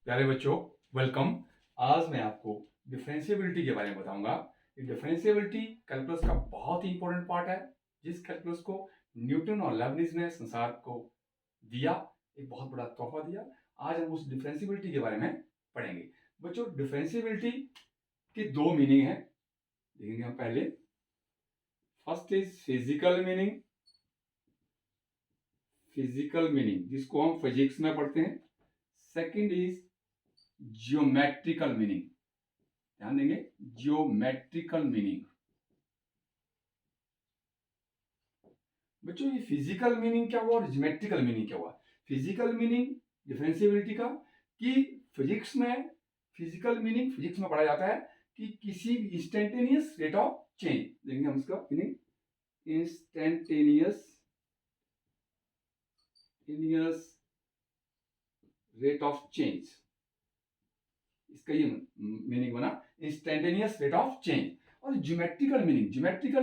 प्यारे बच्चों, वेलकम। आज मैं आपको डिफरेंशिएबिलिटी के बारे में बताऊंगा। ये डिफरेंशिएबिलिटी कैलकुलस का बहुत ही इंपॉर्टेंट पार्ट है, जिस कैलकुलस को न्यूटन और लेबनिज ने संसार को दिया, एक बहुत बड़ा तोहफा दिया। आज हम उस डिफरेंशिएबिलिटी के बारे में पढ़ेंगे। बच्चों, डिफरेंशिएबिलिटी के दो मीनिंग है, देखेंगे हम पहले। फर्स्ट इज फिजिकल मीनिंग जिसको हम फिजिक्स में पढ़ते हैं। सेकंड इज जियोमेट्रिकल मीनिंग, ध्यान देंगे, जियोमेट्रिकल मीनिंग। बच्चों, ये फिजिकल मीनिंग क्या हुआ और ज्योमेट्रिकल मीनिंग क्या हुआ? फिजिकल मीनिंग डिफरेंशिएबिलिटी का कि फिजिक्स में फिजिक्स में पढ़ा जाता है कि किसी भी इंस्टेंटेनियस रेट ऑफ चेंज, देखेंगे हम इसका meaning, instantaneous rate of change, इसका ये मीनिंग बना, इंस्टेंटेनियस रेट ऑफ चेंज। और ज्योमेट्रिकल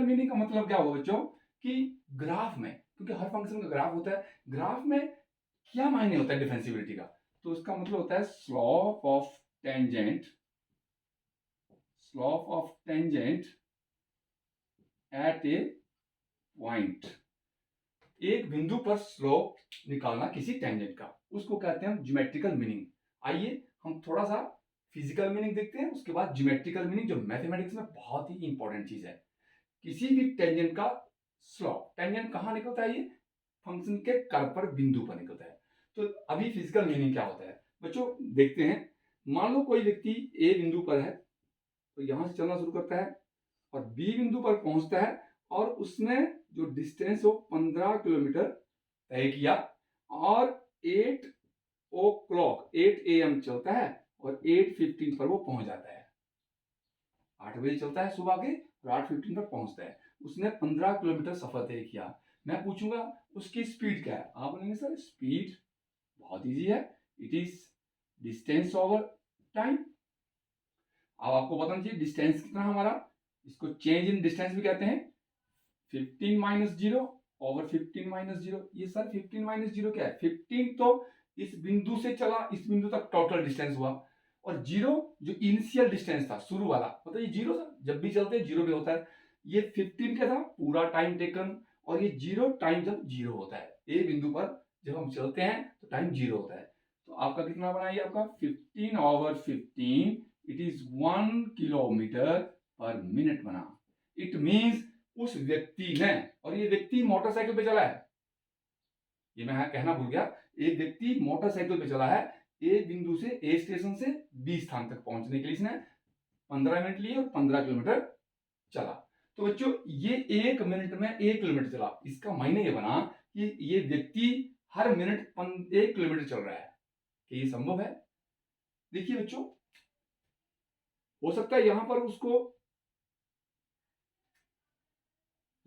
मीनिंग का मतलब क्या हुआ बच्चों कि ग्राफ में, क्योंकि हर फंक्शन का ग्राफ होता है, ग्राफ में क्या मायने होता है डिफरेंशिएबिलिटी का? तो उसका मतलब होता है slope of tangent at a point. एक बिंदु पर स्लोप निकालना किसी टेंजेंट का, उसको कहते हैं ज्योमेट्रिकल मीनिंग। आइए हम थोड़ा सा फिजिकल मीनिंग देखते हैं, उसके बाद ज्योमेट्रिकल मीनिंग, जो मैथमेटिक्स में बहुत ही इंपॉर्टेंट चीज है। किसी भी टेंजेंट का स्लोप, टेंजेंट कहां निकलता है? ये फंक्शन के कर्व पर, बिंदु पर निकलता है। तो अभी फिजिकल मीनिंग क्या होता है बच्चों, देखते हैं। मान लो कोई व्यक्ति ए बिंदु पर है, तो यहां से चलना शुरू करता है और बी बिंदु पर पहुंचता है, और उसने जो डिस्टेंस हो 15 किलोमीटर तय किया, और 8 AM चलता है और 8:15 पर वो पहुंच जाता है। 8 बजे चलता है सुबह के और 8:15 पर पहुंचता है। उसने 15 किलोमीटर सफर तय किया। मैं पूछूंगा उसकी स्पीड क्या है? आप बोलेंगे सर स्पीड बहुत इजी है, it is distance over time. अब आपको बताना चाहिए डिस्टेंस कितना हमारा, इसको चेंज इन डिस्टेंस भी कहते हैं। 15 minus zero over 15 minus zero. ये सर 15 माइनस जीरो क्या है? 15 तो इस बिंदु से चला, इस बिंदु तक टोटल डिस्टेंस हुआ, और जीरो जो इनिशियल डिस्टेंस था, शुरू वाला, मतलब ये जीरो सर जब भी चलते हैं जीरो भी होता है। ये 15 क्या था? पूरा टाइम टेकन, और ये जीरो टाइम जब जीरो होता है, ए बिंदु पर जब हम चलते हैं तो टाइम जीरो होता है। तो आपका कितना बना? ये आपका 15 ओवर 15, इट इज 1 किलोमीटर पर मिनट बना। इट मीन्स उस व्यक्ति ने, और ये व्यक्ति मोटरसाइकिल पे चला है, ये मैं कहना भूल गया, एक व्यक्ति मोटरसाइकिल पे चला है, ए बिंदु से, ए स्टेशन से बी स्थान तक पहुंचने के लिए इसने 15 मिनट लिए और 15 किलोमीटर चला। तो बच्चों, ये 1 मिनट में 1 किलोमीटर चला, इसका मायने ये बना कि ये व्यक्ति हर मिनट 1 किलोमीटर चल रहा है। कि ये संभव है? देखिए बच्चों, हो सकता है यहां पर उसको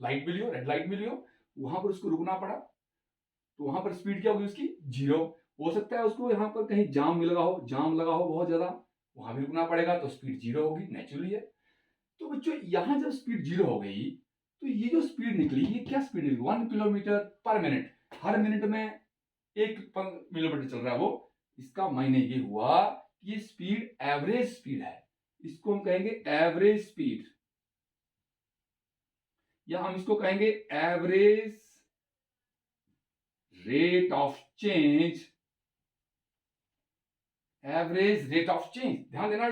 लाइट मिली हो, रेड लाइट मिली हो, वहां पर उसको रुकना पड़ा, तो वहां पर स्पीड क्या होगी उसकी? जीरो। हो सकता है उसको यहाँ पर कहीं जाम लगा हो बहुत ज्यादा, वहां भी रुकना पड़ेगा, तो स्पीड जीरो होगी, नेचुरली है। तो बच्चों, यहां जब स्पीड जीरो हो गई, तो ये जो स्पीड निकली, ये क्या स्पीड निकली? 1 किलोमीटर पर मिनट। हर मिनट में 1 किलोमीटर चल रहा है वो। इसका मायने ये हुआ कि ये स्पीड एवरेज स्पीड है, इसको हम कहेंगे एवरेज स्पीड, या हम इसको कहेंगे average rate of change. Average rate of change, ध्यान देना,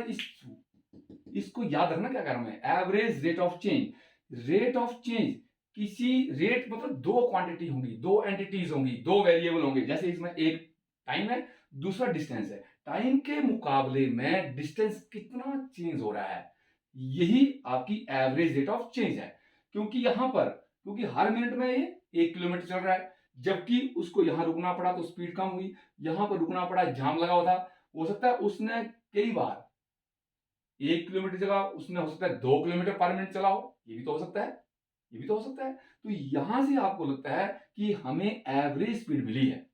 इसको याद रखना क्या कर रहा हूं। Average rate of change, rate of change, किसी रेट मतलब दो क्वांटिटी होंगी, दो एंटिटीज होंगी, दो वेरिएबल होंगे। जैसे इसमें एक टाइम है, दूसरा डिस्टेंस है। टाइम के मुकाबले में डिस्टेंस कितना चेंज हो रहा है, यही आपकी एवरेज रेट ऑफ चेंज है। क्योंकि हर मिनट में ये 1 किलोमीटर चल रहा है, जबकि उसको यहां रुकना पड़ा तो स्पीड कम हुई, यहां पर रुकना पड़ा, जाम लगा हुआ था। हो सकता है उसने कई बार 1 किलोमीटर चला, उसने हो सकता है 2 किलोमीटर पर मिनट चला हो, ये भी तो हो सकता है, ये भी तो हो सकता है। तो यहां से आपको लगता है कि हमें एवरेज स्पीड मिली है,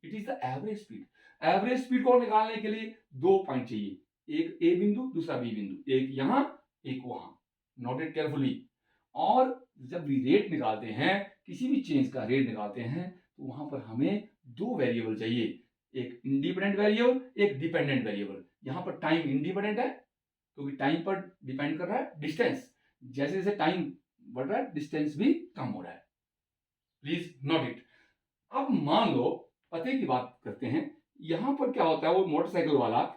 it is the average speed. Average speed को निकालने के लिए दो पॉइंट चाहिए, एक ए बिंदु, दूसरा बी बिंदु, एक यहां एक वहां, नोट इट केयरफुली। और जब भी रेट निकालते हैं, किसी भी चेंज का रेट निकालते हैं, तो वहां पर हमें दो वेरिएबल चाहिए, एक इंडिपेंडेंट वेरिएबल, एक डिपेंडेंट वेरिएबल। यहां पर टाइम इंडिपेंडेंट है क्योंकि टाइम पर डिपेंड कर रहा है डिस्टेंस। जैसे जैसे टाइम बढ़ रहा है डिस्टेंस भी कम हो रहा है। Please note it. अब मान लो पते की बात करते हैं। यहां पर क्या होता है, वो मोटरसाइकिल वाला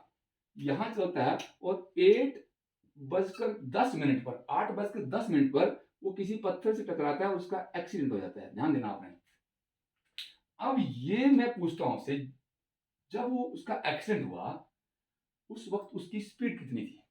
यहां चलता है और 8:10 पर 8:10 पर वो किसी पत्थर से टकराता है और उसका एक्सीडेंट हो जाता है। ध्यान देना आपने। अब ये मैं पूछता हूं आपसे, जब वो उसका एक्सीडेंट हुआ उस वक्त उसकी स्पीड कितनी थी?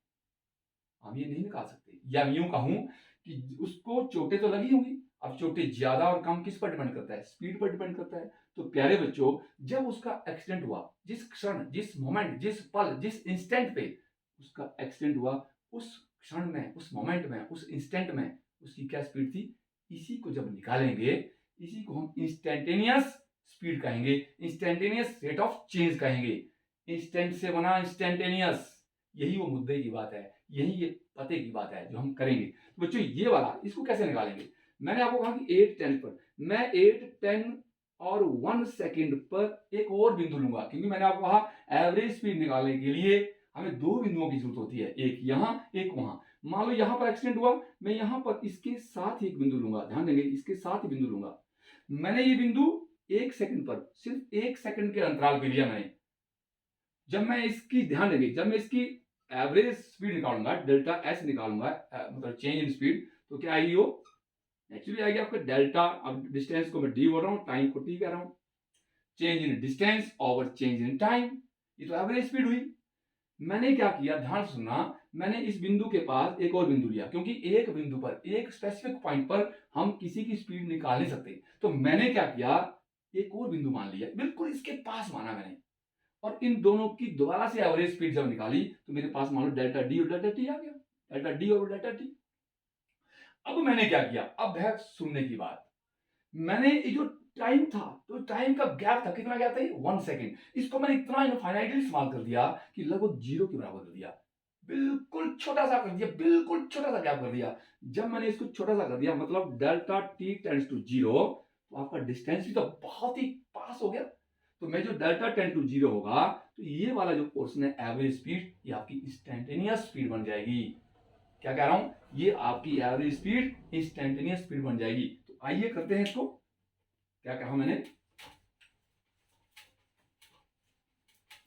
हम ये नहीं निकाल सकते। या मैं यूं कहूं कि उसको चोटें तो लगी होंगी। अब चोटें ज्यादा और कम किस पर डिपेंड करता है? स्पीड पर डिपेंड करता है। तो प्यारे बच्चों, जब उसका एक्सीडेंट हुआ, जिस क्षण, जिस मोमेंट, जिस पल, जिस इंस्टेंट पे उसका एक्सीडेंट हुआ, उस क्षण में, उस मोमेंट में, उस इंस्टेंट में उसकी क्या स्पीड थी? इसी को जब निकालेंगे, इसी को हम इंस्टेंटेनियस स्पीड कहेंगे, इंस्टेंटेनियस रेट ऑफ चेंज कहेंगे। इंस्टेंट से बना इंस्टेंटेनियस। यही वो मुद्दे की बात है, यही ये पते की बात है जो हम करेंगे। तो बच्चों ये वाला, इसको कैसे निकालेंगे? मैंने आपको कहा कि 8:10 पर मैं 8:10 और 1 सेकेंड पर एक और बिंदु लूंगा, क्योंकि मैंने आपको कहा एवरेज स्पीड निकालने के लिए हमें दो बिंदुओं की जरूरत होती है, एक यहां एक वहां। मान लो यहां पर एक्सीडेंट हुआ, मैं यहां पर इसके साथ ही एक बिंदु लूंगा। ध्यान देंगे, इसके साथ ही बिंदु लूंगा। मैंने ये बिंदु 1 सेकंड पर, सिर्फ 1 सेकंड के अंतराल पे लिया मैंने। जब मैं इसकी, ध्यान देंगे, जब मैं इसकी एवरेज स्पीड निकालूंगा, डेल्टा एस निकालूंगा, मतलब चेंज इन स्पीड, तो क्या आएगी? वो एक्चुअली आएगी आपका डेल्टा, अब डिस्टेंस को मैं डी बोल रहा हूं, टाइम को टी कह रहा हूं, change in distance over change in time. ये तो एवरेज स्पीड हुई। मैंने क्या किया, ध्यान से सुनना, मैंने इस बिंदु के पास एक और बिंदु लिया, क्योंकि एक बिंदु पर, एक स्पेसिफिक पॉइंट पर हम किसी की स्पीड निकाल नहीं सकते। तो मैंने क्या किया, एक और बिंदु मान लिया, बिल्कुल इसके पास माना मैंने, और इन दोनों की दोबारा से एवरेज स्पीड जब निकाली तो मेरे पास मान लो डेल्टा डी और डेल्टा टी आ गया, डेल्टा डी और डेल्टा टी। अब मैंने क्या किया, अब है सुनने की बात। मैंने ये जो टाइम था, तो टाइम का गैप था, कितना गैप था? 1 सेकेंड। इसको मैंने इतना इनफाइनाइटली इस्तेमाल कर दिया कि लगभग जीरो के बराबर कर दिया, बिल्कुल छोटा सा कर दिया, बिल्कुल छोटा सा गैप कर दिया। जब मैंने इसको छोटा सा कर दिया, मतलब delta T tends to zero, तो आपका डिस्टेंस भी तो बहुत ही पास हो गया। तो मैं जो डेल्टा टेंड टू जीरो होगा, तो ये वाला जो पोर्शन है एवरेज स्पीड, ये आपकी इंस्टेंटेनियस स्पीड बन जाएगी। क्या कह रहा हूं? ये आपकी एवरेज स्पीड इंस्टेंटेनियस स्पीड बन जाएगी। तो आइए करते हैं इसको। क्या कहा मैंने?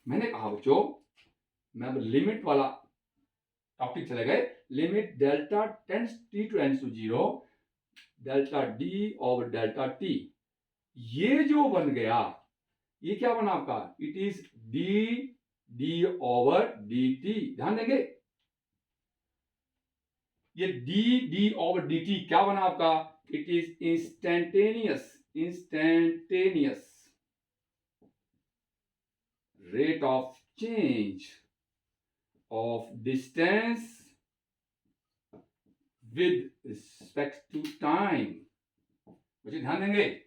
मैंने कहा बच्चों, मैं अब लिमिट वाला टॉपिक चले गए। Limit delta tends t to tends to zero, delta d over delta t. ये जो बन गया, ये क्या बना आपका? It is d d over d t. ध्यान देंगे, ये d d over d t क्या बना आपका? It is instantaneous, instantaneous rate of change of distance with respect to time। मुझे ध्यान देंगे,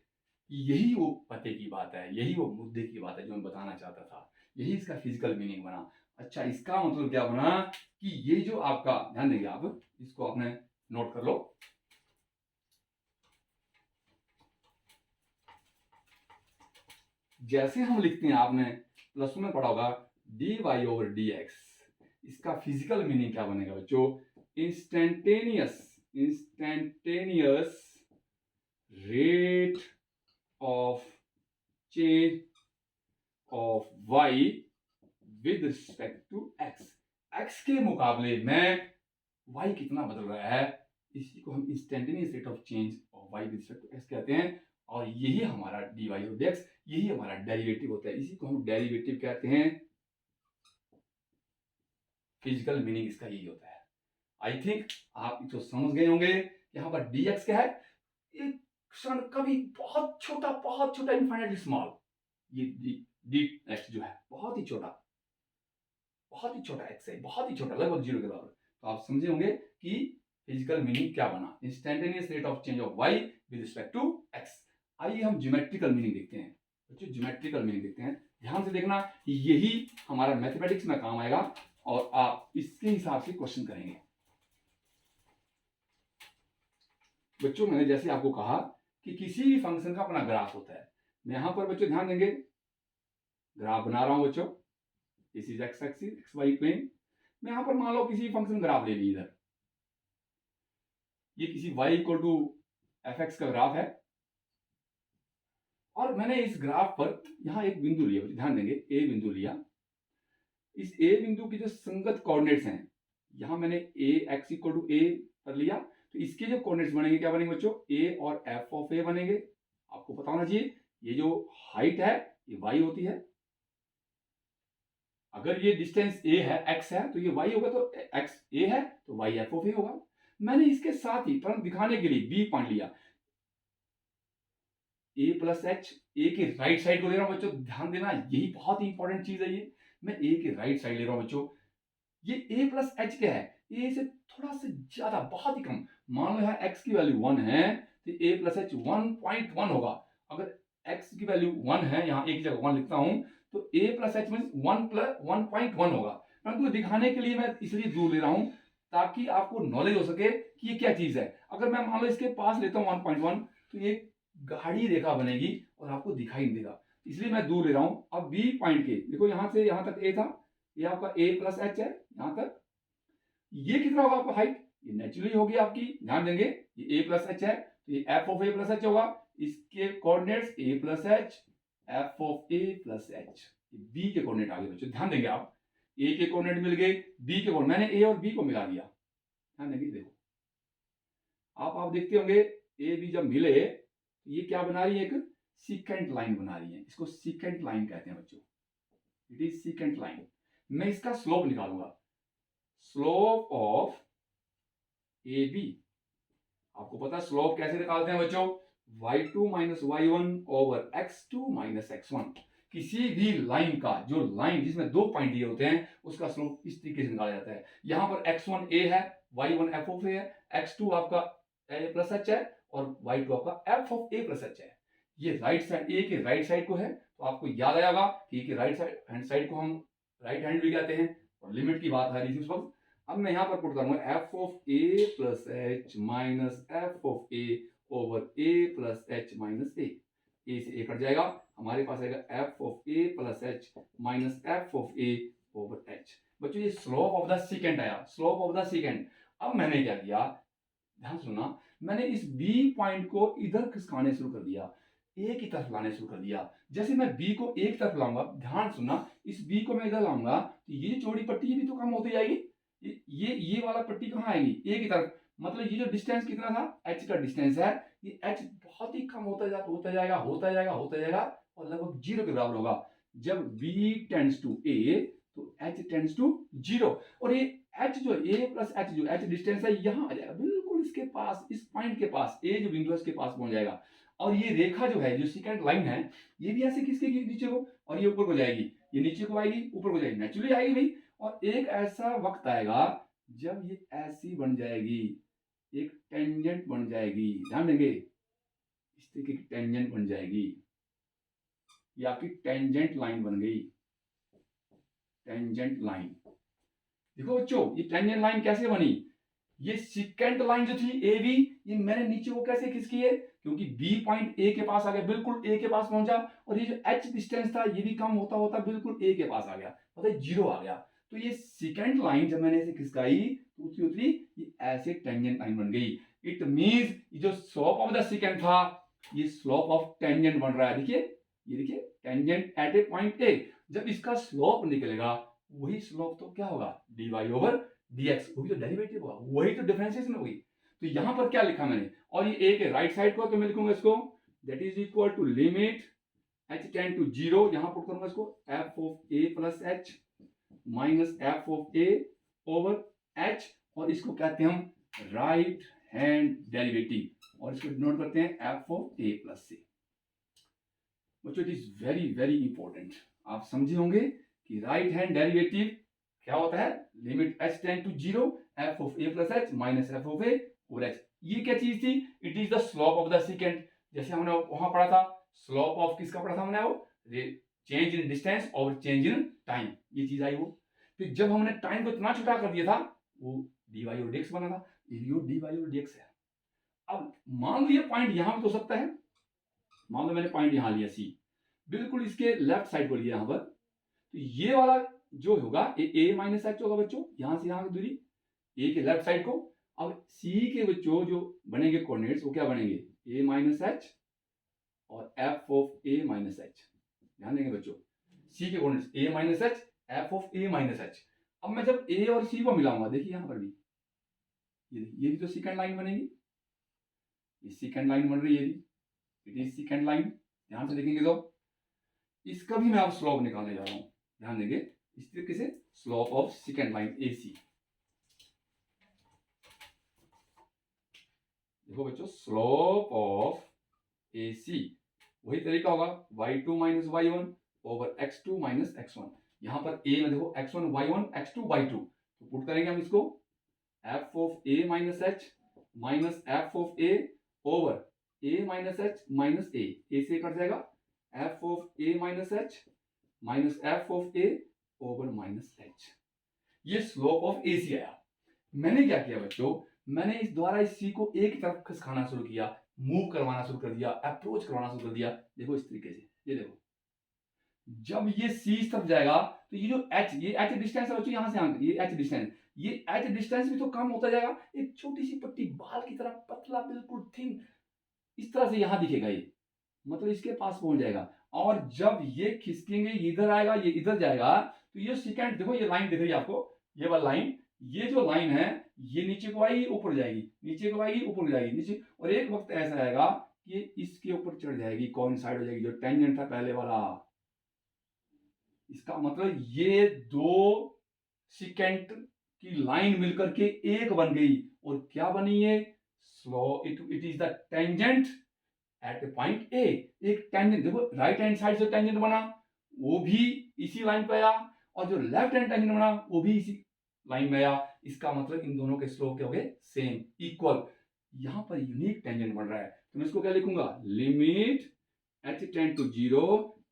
यही वो पते की बात है, यही वो मुद्दे की बात है जो मैं बताना चाहता था। यही इसका फिजिकल मीनिंग बना। अच्छा, इसका मतलब क्या बना कि ये जो आपका, ध्यान देंगे आप, इसको आपने नोट कर लो। जैसे हम लिखते हैं, आपने प्लस में पढ़ा होगा d y over d x, इसका फिजिकल मीनिंग क्या बनेगा बच्चों? Instantaneous, instantaneous rate of change of y with respect to x. X के मुकाबले में वाई कितना बदल रहा है, इसी को हम instantaneous rate of change of y with respect to x कहते हैं। और यही हमारा डी वाई और डी एक्स, यही हमारा डेरिवेटिव होता है, इसी को हम डेरिवेटिव कहते हैं। फिजिकल मीनिंग इसका यही होता है। आई थिंक आप इसको समझ गए होंगे। यहां पर dx क्या है? एक क्षण का भी बहुत छोटा, बहुत छोटा, इनफाइनाइटली स्मॉल। ये dx जो है बहुत ही छोटा, बहुत ही छोटा x है, बहुत ही छोटा, लगभग जीरो के बराबर। तो आप समझे होंगे कि फिजिकल मीनिंग क्या बना, instantaneous rate of change of y with respect to x। आइए हम ज्योमेट्रिकल मीनिंग देखते हैं बच्चों, ज्योमेट्रिकल मीनिंग देखते हैं। ध्यान से देखना, यही हमारा मैथमेटिक्स में काम आएगा और आप इसके हिसाब से क्वेश्चन करेंगे। बच्चों, मैंने जैसे आपको कहा कि किसी भी फंक्शन का अपना ग्राफ होता है। यहां पर बच्चों ध्यान देंगे, ग्राफ बना रहा हूं बच्चों, this is x axis, x y plane. मैं यहां पर मान लो किसी फंक्शन ग्राफ ले ली इधर, ये किसी y equal to f x का ग्राफ है, और मैंने इस ग्राफ पर यहां एक बिंदु लिया, ध्यान देंगे ए बिंदु लिया। इस ए बिंदु की जो संगत कोऑर्डिनेट्स हैं, यहां मैंने ए एक्स इक्वल टू ए पर लिया, तो इसके जो कोऑर्डिनेट्स बनेंगे क्या बनेंगे बच्चों, ए और एफ ऑफ ए बनेंगे। आपको पता होना चाहिए ये जो हाइट है ये y होती है, अगर ये डिस्टेंस a है, x है, तो ये y होगा, तो x a है तो y f ऑफ a होगा। मैंने इसके साथ ही परंतु दिखाने के लिए b पॉइंट लिया, a प्लस एच, ए के राइट साइड को ले रहा हूं बच्चों, ध्यान देना यही बहुत ही इंपॉर्टेंट चीज है। ये मैं a के राइट साइड ले रहा हूं बच्चों। ये a प्लस एच क्या है, a से थोड़ा सा ज्यादा, बहुत ही कम। मान लो यहाँ x की वैल्यू 1 है तो a प्लस एच 1.1 होगा। अगर x की वैल्यू 1 है, यहाँ एक जगह 1 लिखता हूं, तो a प्लस एच मीन 1.1 होगा। परंतु दिखाने के लिए मैं इसलिए दूर ले रहा हूं ताकि आपको नॉलेज हो सके कि ये क्या चीज है। अगर मैं मान लो इसके पास लेता हूं 1.1, तो ये गाढ़ी रेखा बनेगी और आपको दिखाई नहीं देगा, इसलिए मैं दूर ले रहा हूं। अब b पॉइंट के देखो, यहां से यहां तक a था, ये आपका a प्लस एच है यहां तक। ये कितना होगा आपका हाइट, ये नेचुरली होगी आपकी, ध्यान देंगे ये a प्लस एच है, तो ये f of a plus H होगा। इसके coordinates a plus H, f of a plus H, b के कोऑर्डिनेट आ गए बच्चों, ध्यान देंगे आप। a के कोऑर्डिनेट मिल गए, b के कोऑर्डिनेट, मैंने a और b को मिला दिया, ध्यान देंगे। देखो आप देखते होंगे a b जब मिले तो ये क्या बना रही है, एक सीकेंट लाइन बना रही है, इसको सीकेंट लाइन कहते हैं बच्चों, इट इज सीकेंट लाइन। मैं इसका स्लोप निकालूंगा, स्लोप ऑफ ए बी। आपको पता है स्लोप कैसे निकालते हैं बच्चों, y2 minus y1 over x2 minus x1। किसी भी लाइन का, जो लाइन जिसमें दो पॉइंट दिए होते हैं, उसका स्लोप इस तरीके से निकाला जाता है। यहां पर x1 a है, y1 f ऑफ a है, x2 आपका a प्लस एच है और y2 आपका f of a plus H है। ये राइट साइड, a के राइट साइड को है, तो आपको याद आएगा कि a के राइट हैंड साइड को हम राइट हैंड भी कहते हैं, और लिमिट की बात आ रही थी उस वक्त। अब मैं यहां पर पुट करूंगा f of a plus H minus f of a over a plus H minus a। a से a कट जाएगा, हमारे पास आएगा f of a plus H minus f of a over h। बच्चों ये स्लोप ऑफ द सेकेंड आया, slope of the second. अब मैंने क्या किया, ध्यान सुनना, मैंने इस b पॉइंट को इधर खिसकाने शुरू कर दिया, a की तरफ लाने शुरू कर दिया। जैसे मैं b को a की तरफ लाऊंगा, ध्यान सुनना, इस b को मैं इधर लाऊंगा तो ये चौड़ी पट्टी भी तो कम होती जाएगी, ये वाला पट्टी कहाँ आएगी, a की तरफ। मतलब ये जो डिस्टेंस कितना था, h का डिस्टेंस है, ये h बहुत ही कम होता जाएगा और लगभग 0 के बराबर होगा। जब b टेंड्स टू a तो h टेंड्स टू 0, और ये h जो a प्लस h जो h डिस्टेंस है, यहाँ आ जाएगा बिल्कुल इसके पास, इस पॉइंट के पास, a जो बिंदु है इसके पास पहुंच जाएगा। और ये रेखा जो है, जो सेकंड लाइन है, ये भी ऐसे खिसकेगी नीचे को, और ये ऊपर को जाएगी, ये नीचे को आएगी, ऊपर को जाएगी, नेचुरली आएगी भाई। और एक ऐसा वक्त आएगा जब ये ऐसी बन जाएगी, एक टेंजेंट बन जाएगी, ध्यान देंगे, इस तरीके की टेंजेंट बन जाएगी, ये आपकी टेंजेंट लाइन बन गई, टेंजेंट लाइन। देखो बच्चों ये टेंजेंट लाइन कैसे बनी, ये सेकंड लाइन जो थी ए बी, ये मैंने नीचे को कैसे खिसकी है, क्योंकि बी पॉइंट ए के पास आ गया, बिल्कुल ए के पास पहुंचा, और ये जो एच डिस्टेंस था ये भी कम होता होता बिल्कुल ए के पास आ गया, मतलब 0 आ गया। तो ये सेकंड लाइन जब मैंने इसे खिसकाई तो उतरी उतरी ये ऐसे टेंजेंट लाइन बन गई। इट मींस जो स्लोप ऑफ द सेकंड था, ये स्लोप ऑफ टेंजेंट बन रहा है। देखिए ये देखिए, tangent at a point A, जब इसका स्लोप निकलेगा वही स्लोप तो क्या होगा, dy ओवर dx, वही तो डेरिवेटिव होगा, वही तो डिफरेंशिएशन होगी। तो यहां पर क्या लिखा मैंने, और ये a के राइट साइड को तो मैं लिखूंगा इसको, that is equal to limit h tend to 0, यहां पुट करूंगा इसको f of a plus h minus f of a over h, और इसको कहते हैं हम राइट हैंड डेरिवेटिव, और इसको डिनोट करते हैं f of a plus c। बच्चों it is very very important, आप समझे होंगे कि राइट हैंड डेरिवेटिव क्या होता है, limit h tend to 0 f of a plus h minus f of a over h। ये क्या चीज थी, it is the slope of the secant. जैसे हमने वहां पढ़ा था, स्लोप ऑफ किसका पढ़ा था हमने, वो चेंज इन डिस्टेंस और चेंज इन टाइम, ये चीज आई वो। फिर जब हमने टाइम को इतना छोटा कर दिया था, वो dy और dx बना था, ये dy और dx है। अब मान लो ये पॉइंट यहां पे तो सकता है, मान लो मैंने पॉइंट यहां लिया C, बिल्कुल इसके लेफ्ट साइड को लिया यहाँ पर, तो ये वाला जो होगा ए माइनस एच होगा बच्चों, यहां से यहां की दूरी ए के लेफ्ट साइड को। अब सी के बच्चों जो बनेंगे कोऑर्डिनेट्स वो क्या बनेंगे, ए माइनस एच और F of A minus H. ध्यान देंगे बच्चों, सी के coordinates A minus H, F of A minus H. अब मैं जब ए और सी को मिलाऊंगा, देखिए यहां पर भी ये भी तो सेकंड लाइन बनेगी, ये सेकंड लाइन बन रही है, इट इज सेकंड लाइन। ध्यान से देखेंगे तो इसका भी मैं अब स्लोप निकालने जा रहा हूं, ध्यान देंगे इस तरीके से, स्लोप ऑफ सेकंड लाइन ए सी। देखो बच्चों, स्लोप ऑफ ए सी वही तरीका होगा, y2 minus y1 over x2 minus x1। यहां पर a में देखो x1 y1 x2 y2, तो पुट करेंगे हम इसको, f of a minus h minus f of a over a minus h minus a से कट जाएगा, f of a minus h minus f of a over minus h। ये slope of ए सी आया। मैंने क्या किया बच्चों, मैंने इस द्वारा इस सी को एक तरफ खिसकाना शुरू किया, मूव करवाना शुरू कर दिया, अप्रोच करवाना शुरू कर दिया। देखो इस तरीके से, ये देखो जब ये सी इस तरफ जाएगा तो ये जो h, ये h डिस्टेंस है बच्चों, यहां से यहां ये h डिस्टेंस, ये h डिस्टेंस भी तो कम होता जाएगा। एक छोटी सी पट्टी बाल की तरह पतला बिल्कुल थिन इस तरह से यहां दिखेगा, ये मतलब इसके पास पहुंच जाएगा। और जब ये खिसकेंगे इधर आएगा, ये इधर जाएगा, तो ये सेकंड देखो, ये लाइन दिख रही है आपको, ये वाला लाइन, ये जो लाइन है ये नीचे को आएगी ऊपर जाएगी, नीचे को आएगी ऊपर जाएगी, नीचे, और एक वक्त ऐसा आएगा कि इसके ऊपर चढ़ जाएगी, कोइंसाइड हो जाएगी, जो टेंजेंट था पहले वाला। इसका मतलब ये दो सेकेंड की लाइन मिलकर के एक बन गई, और क्या बनी है, slow it is the tangent at point A. एक टेंजेंट देखो, राइट हैंड साइड से टेंजेंट बना वो भी इसी लाइन पे आया, और जो लेफ्ट हैंड टेंजेंट बना वो भी इसी लाइन में आया। इसका मतलब इन दोनों के स्लोप क्या हो गए, सेम, इक्वल। यहां पर यूनिक टेंजेंट बन रहा है, तो मैं इसको क्या लिखूंगा, limit h tend to 0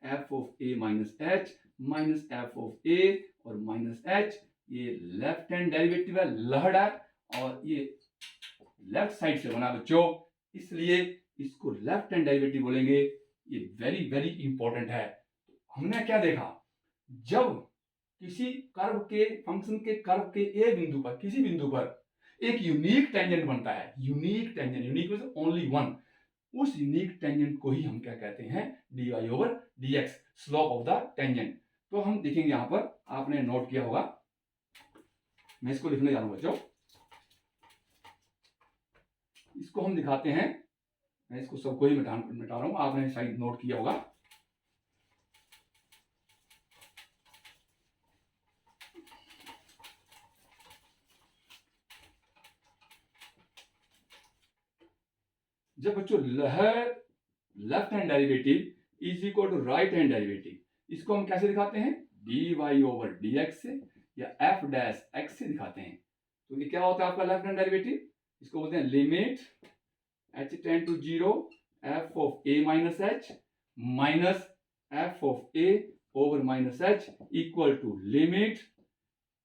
f of a minus h minus f of a और माइनस h। ये लेफ्ट हैंड डेरिवेटिव है, लहड़ है, और ये लेफ्ट साइड से बना बच्चों, इसलिए इसको लेफ्ट हैंड डेरिवेटिव बोलेंगे। ये वेरी वेरी इंपॉर्टेंट है। हमने क्या देखा, जब किसी कर्व के फंक्शन के कर्व के ए बिंदु पर, किसी बिंदु पर एक यूनिक टेंजेंट बनता है, unique tangent, unique means only one, उस यूनिक टेंजेंट को ही हम क्या कहते हैं, dy over dx, slope of the tangent. तो हम देखेंगे यहां पर, आपने नोट किया होगा, मैं इसको लिखने जा रहा हूं बच्चों, इसको हम दिखाते हैं, मैं इसको सबको ही मिटा रहा हूं, आपने शायद नोट किया होगा। जब बच्चों left hand derivative is equal to right hand derivative, इसको हम कैसे दिखाते हैं, dy ओवर dx से या f डैश x से दिखाते हैं। तो ये क्या होता है आपका लेफ्ट हैंड डेरिवेटिव, इसको बोलते हैं limit h tend to 0 f of a minus h minus f of a over minus h equal to limit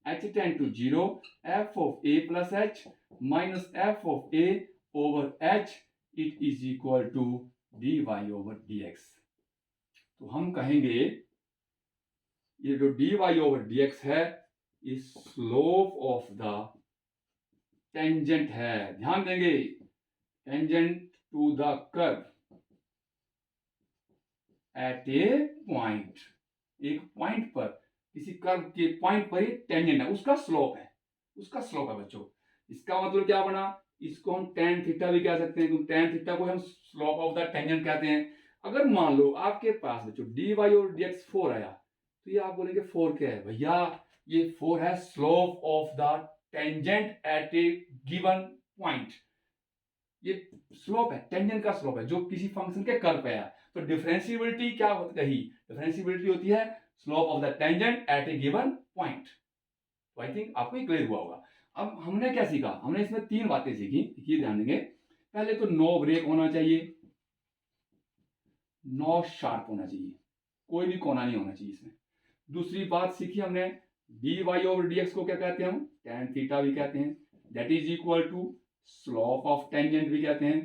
h tend to 0 f of a plus h minus f of a over h, it is equal to dy over dx। तो हम कहेंगे ये जो dy over dx है, इस slope of the tangent है। ध्यान देंगे, tangent to the curve at a point, एक पॉइंट पर, किसी कर्व के पॉइंट पर ही टेंजेंट है, उसका स्लोप है, उसका स्लोप है बच्चों। इसका मतलब क्या बना, इसको हम tan थीटा भी कह सकते हैं, क्योंकि tan थीटा को हम स्लोप ऑफ द टेंजेंट कहते हैं। अगर मान लो आपके पास बच्चों dy और dx 4 आया, तो ये आप बोलेंगे 4 क्या है भैया, ये 4 है slope of the tangent at A given point. ये स्लोप है, टेंजेंट का स्लोप है जो किसी फंक्शन के कर्व पे है। तो डिफरेंशिएबिलिटी क्या कही, डिफरेंशिएबिलिटी होती है slope of the tangent at A given point. तो आई थिंक आपको ये क्लियर हुआ होगा। अब हमने क्या सीखा, हमने इसमें 3 बातें सीखी, ये ध्यान देंगे। पहले तो नो ब्रेक होना चाहिए, नो शार्प होना चाहिए, कोई भी कोना नहीं होना चाहिए इसमें। दूसरी बात सीखी हमने, dy ओवर dx को क्या कहते हैं हम, tan थीटा भी कहते हैं, that is equal to slope of tangent भी कहते हैं।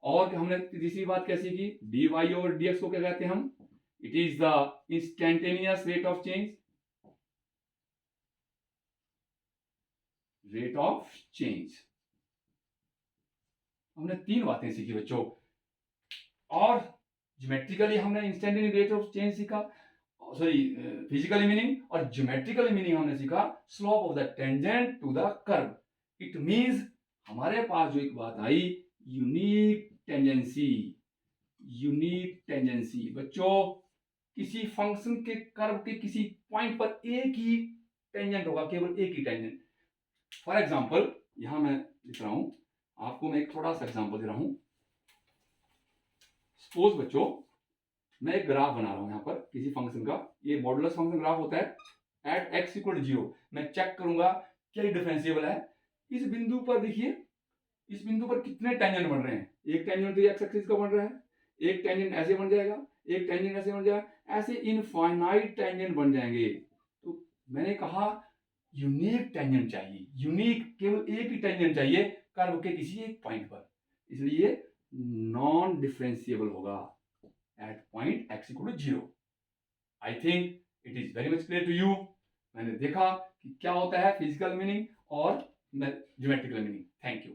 और हमने तीसरी बात कैसी की, dy over dx को क्या कहते हैं हम, it is the instantaneous rate of change, rate of change. हमने तीन बातें सीखी बच्चों, और ज्योमेट्रिकली हमने इंस्टेंटेनियस रेट ऑफ चेंज सीखा, सॉरी फिजिकली मीनिंग, और ज्योमेट्रिकली मीनिंग हमने सीखा slope of the tangent to the curve. It means हमारे पास जो एक बात आई, यूनिक टेंजेंसी। यूनिक टेंजेंसी बच्चों, किसी फंक्शन के कर्व के किसी पॉइंट पर एक ही टेंजेंट होगा, केवल एक ही टेंजेंट। फॉर एग्जांपल यहां मैं लिख रहा हूं, आपको मैं एक थोड़ा सा एग्जांपल दे रहा हूं। सपोज बच्चों मैं एक ग्राफ बना रहा हूं यहां पर किसी फंक्शन का, ये मॉडुलस फंक्शन ग्राफ होता है एट x इक्वल 0। मैं चेक करूंगा क्या डिफरेंशिएबल है। इस बिंदु पर देखिए, इस बिंदु पर कितने टेंजेंट बन रहे हैं, एक टेंजेंट तो एक्स एक्सिस का बन रहा है, एक टेंजेंट ऐसे बन जाएगा, एक टेंजेंट ऐसे बन जाएगा, ऐसे इनफाइनाइट टेंजेंट बन जाएंगे। तो मैंने कहा यूनिक टेंजेंट चाहिए, यूनिक केवल एक ही टेंजेंट चाहिए कर्व के किसी एक पॉइंट पर, इसलिए नॉन डिफरेंशिएबल होगा at point x equal to 0. I think it is very much clear to you. मैंने देखा कि क्या होता है फिजिकल मीनिंग और ज्योमेट्रिकल मीनिंग। Thank you.